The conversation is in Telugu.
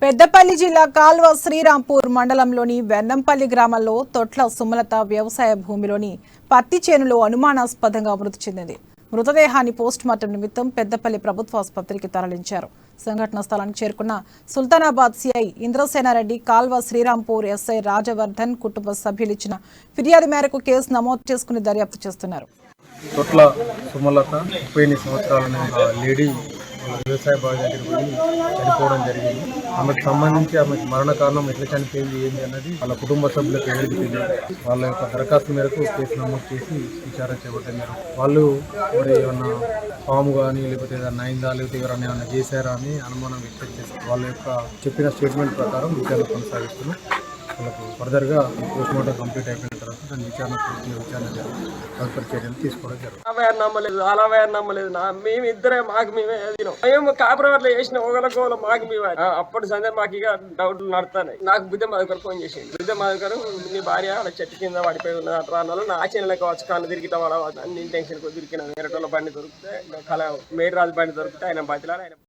పెద్దపల్లి జిల్లా కాల్వ శ్రీరాంపూర్ మండలంలోని వెన్నంపల్లి గ్రామంలో తొట్ల సుమలత వ్యవసాయ భూమిలోని పత్తి చేనులో అనుమానాస్పదంగా మృతి చెందింది. మృతదేహాన్ని పోస్టుమార్టం నిమిత్తం పెద్దపల్లి ప్రభుత్వ ఆసుపత్రికి తరలించారు. సంఘటన స్థలానికి చేరుకున్న సుల్తానాబాద్ సిఐ ఇంద్రసేనారెడ్డి కాల్వ శ్రీరాంపూర్ ఎస్ఐ రాజవర్ధన్ కుటుంబ సభ్యులు ఇచ్చిన ఫిర్యాదు మేరకు కేసు నమోదు చేసుకుని దర్యాప్తు చేస్తున్నారు. తొట్ల సుమలత 38 సంవత్సరాల లేడీ వ్యవసాయ బావి దగ్గరికి పోయి చనిపోవడం జరిగింది. ఆమెకు సంబంధించి ఆమెకు మరణ కారణం ఎట్లా చనిపోయింది ఏంటి అన్నది వాళ్ళ కుటుంబ సభ్యులకు ఎవరికి తెలియదు. వాళ్ళ యొక్క దరఖాస్తు మేరకు కేసు నమోదు చేసి విచారణ చేపట్టారు. వాళ్ళు మరి ఏమన్నా పాము కానీ లేకపోతే ఏదైనా అయిందా లేకపోతే ఎవరైనా ఏమన్నా చేశారా అని అనుమానం వ్యక్తం చేస్తారు. వాళ్ళ యొక్క చెప్పిన స్టేట్మెంట్ ప్రకారం విచారణ కొనసాగిస్తున్నాం. వాళ్ళకు ఫర్దర్గా పోస్ట్మార్టం కంప్లీట్ అయిపోయిన తర్వాత దాని విచారణ తదుపరి చర్యలు తీసుకోవడం జరుగుతుంది. అలా నమ్మలేదు మేమిద్దరే మాకు మేమే మేము కాపురవర్లో చేసిన ఒకరికోవాలి మాకు మేమే అప్పటి సందర్భం మాకు ఇక డౌట్లు నడుతున్నాయి. నాకు బుద్ధ మాధవకర్ ఫోన్ చేసింది. బుద్ధ మాధవకర్ నీ భార్య అలా చెట్టు కింద పడిపోయి ఉన్న అట్రాలు నా ఆచరణలకు వచ్చి కళ్ళు తిరిగిట వాడ నేను టెన్షన్ దొరికిన వేరే బండి దొరికితే కళ మేడరాజు బండి దొరికితే ఆయన బతిలాడు. ఆయన